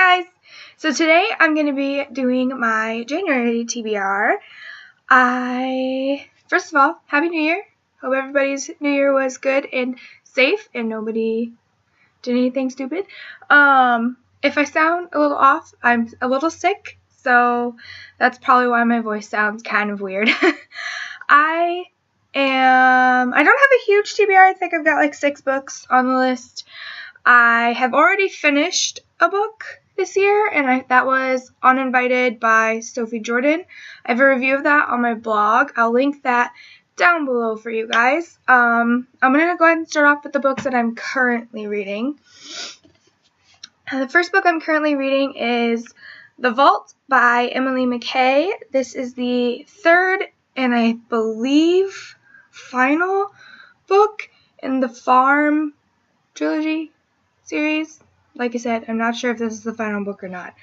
guys! So today I'm going to be doing my January TBR. First of all, Happy New Year. Hope everybody's New Year was good and safe and nobody did anything stupid. If I sound a little off, I'm a little sick, so that's probably why my voice sounds kind of weird. I don't have a huge TBR. I think I've got like 6 books on the list. I have already finished a book this year, and that was Uninvited by Sophie Jordan. I have a review of that on my blog. I'll link that down below for you guys. I'm going to go ahead and start off with the books that I'm currently reading. The first book I'm currently reading is The Vault by Emily McKay. This is the third and I believe final book in the Farm trilogy series. Like I said, I'm not sure if this is the final book or not.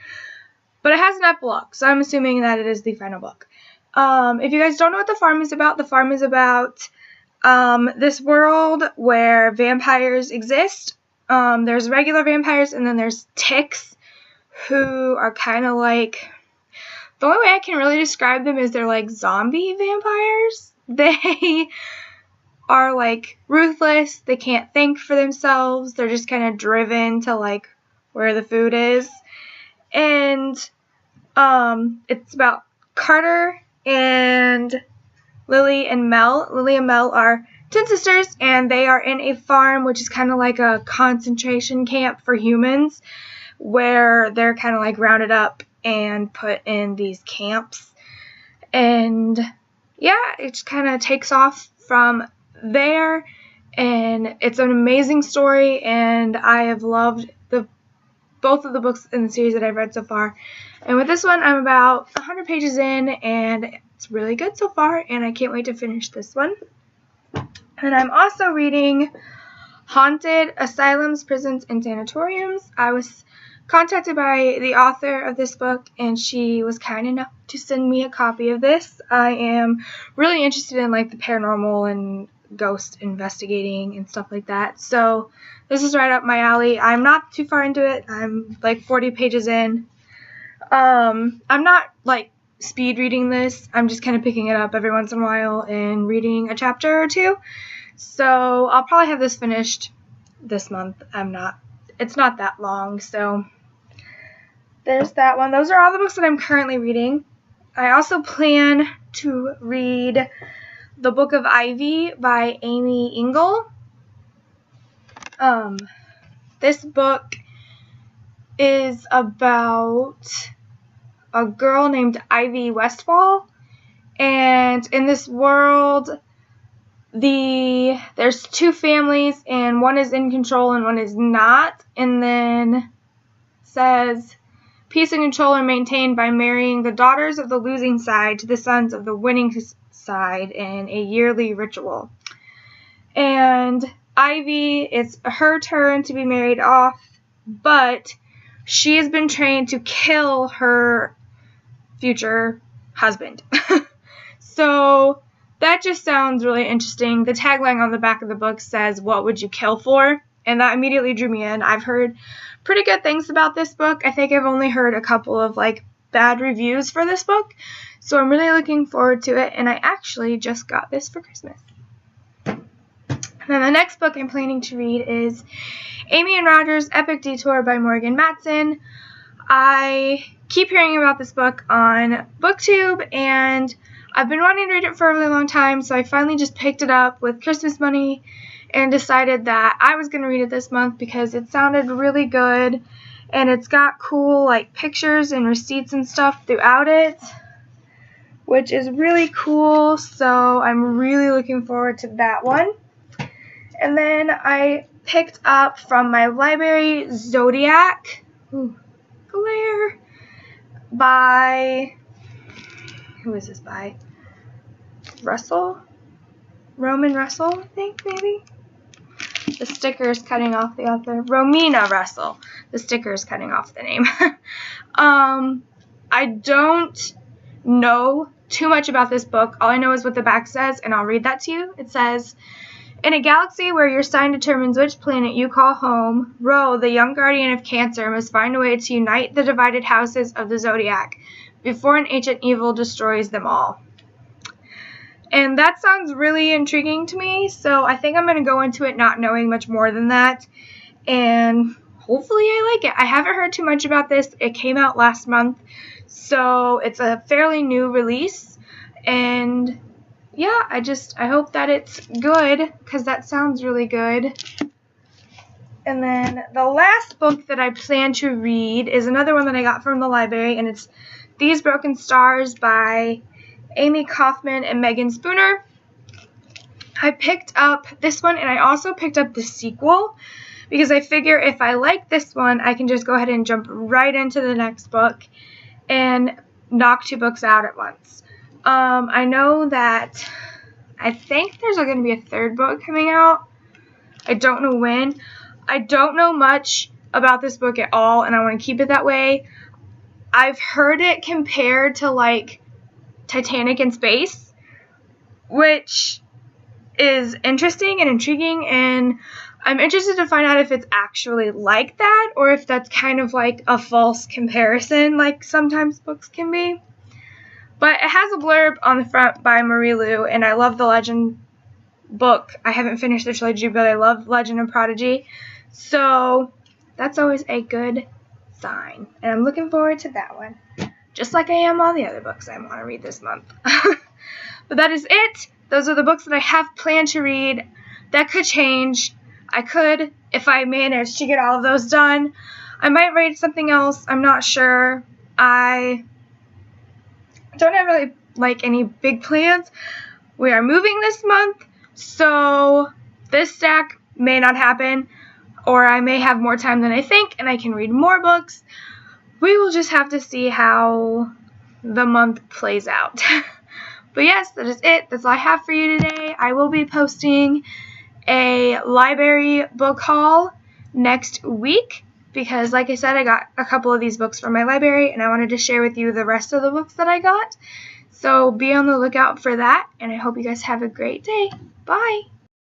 But it has an epilogue, so I'm assuming that it is the final book. If you guys don't know what The Farm is about this world where vampires exist. There's regular vampires, and then there's ticks who are kind of like... The only way I can really describe them is they're like zombie vampires. They are like ruthless. They can't think for themselves. They're just kind of driven to like where the food is. And it's about Carter and Lily and Mel. Lily and Mel are twin sisters, and they are in a farm, which is kind of like a concentration camp for humans, where they're kind of like rounded up and put in these camps. And yeah, it just kind of takes off from there, and it's an amazing story, and I have loved both of the books in the series that I've read so far. And with this one, I'm about 100 pages in, and it's really good so far, and I can't wait to finish this one. And I'm also reading Haunted Asylums, Prisons, and Sanatoriums. I was contacted by the author of this book, and she was kind enough to send me a copy of this. I am really interested in like the paranormal and ghost investigating and stuff like that, so this is right up my alley. I'm not too far into it. I'm like 40 pages in. I'm not like speed reading this. I'm just kind of picking it up every once in a while and reading a chapter or two. So I'll probably have this finished this month. It's not that long, so there's that one. Those are all the books that I'm currently reading. I also plan to read The Book of Ivy by Amy Engel. This book is about a girl named Ivy Westfall, and in this world, there's 2 families, and one is in control and one is not, and then it says, peace and control are maintained by marrying the daughters of the losing side to the sons of the winning side in a yearly ritual. And Ivy, it's her turn to be married off, but she has been trained to kill her future husband. So that just sounds really interesting. The tagline on the back of the book says, "What would you kill for?" And that immediately drew me in. I've heard pretty good things about this book. I think I've only heard a couple of like bad reviews for this book. So I'm really looking forward to it, and I actually just got this for Christmas. And then the next book I'm planning to read is Amy and Roger's Epic Detour by Morgan Matson. I keep hearing about this book on BookTube, and I've been wanting to read it for a really long time, so I finally just picked it up with Christmas money and decided that I was going to read it this month because it sounded really good, and it's got cool like pictures and receipts and stuff throughout it, which is really cool, so I'm really looking forward to that one. And then I picked up from my library Zodiac, glare, by, who is this by? Roman Russell, I think, maybe? The sticker is cutting off the author. Romina Russell. The sticker is cutting off the name. I don't know too much about this book. All I know is what the back says, and I'll read that to you. It says, In a galaxy where your sign determines which planet you call home, Ro, the young guardian of Cancer, must find a way to unite the divided houses of the Zodiac before an ancient evil destroys them all. And that sounds really intriguing to me, so I think I'm going to go into it not knowing much more than that, and hopefully I like it. I haven't heard too much about this. It came out last month, so it's a fairly new release, and yeah, I hope that it's good, because that sounds really good. And then the last book that I plan to read is another one that I got from the library, and it's These Broken Stars by Amy Kaufman and Megan Spooner. I picked up this one, and I also picked up the sequel, because I figure if I like this one, I can just go ahead and jump right into the next book and knock 2 books out at once. I know that I think there's going to be a 3rd book coming out. I don't know when. I don't know much about this book at all, and I want to keep it that way. I've heard it compared to, like, Titanic in space, which is interesting and intriguing, and I'm interested to find out if it's actually like that, or if that's kind of like a false comparison, like sometimes books can be. But it has a blurb on the front by Marie Lu, and I love the Legend book. I haven't finished the trilogy, but I love Legend and Prodigy. So that's always a good sign. And I'm looking forward to that one. Just like I am all the other books I want to read this month. But that is it. Those are the books that I have planned to read. That could change. I could, if I manage to get all of those done. I might read something else. I'm not sure. I don't have really like any big plans. We are moving this month, so this stack may not happen, or I may have more time than I think and I can read more books. We will just have to see how the month plays out. But yes, that is it. That's all I have for you today. I will be posting a library book haul next week, because like I said, I got a couple of these books from my library, and I wanted to share with you the rest of the books that I got. So be on the lookout for that, and I hope you guys have a great day. Bye!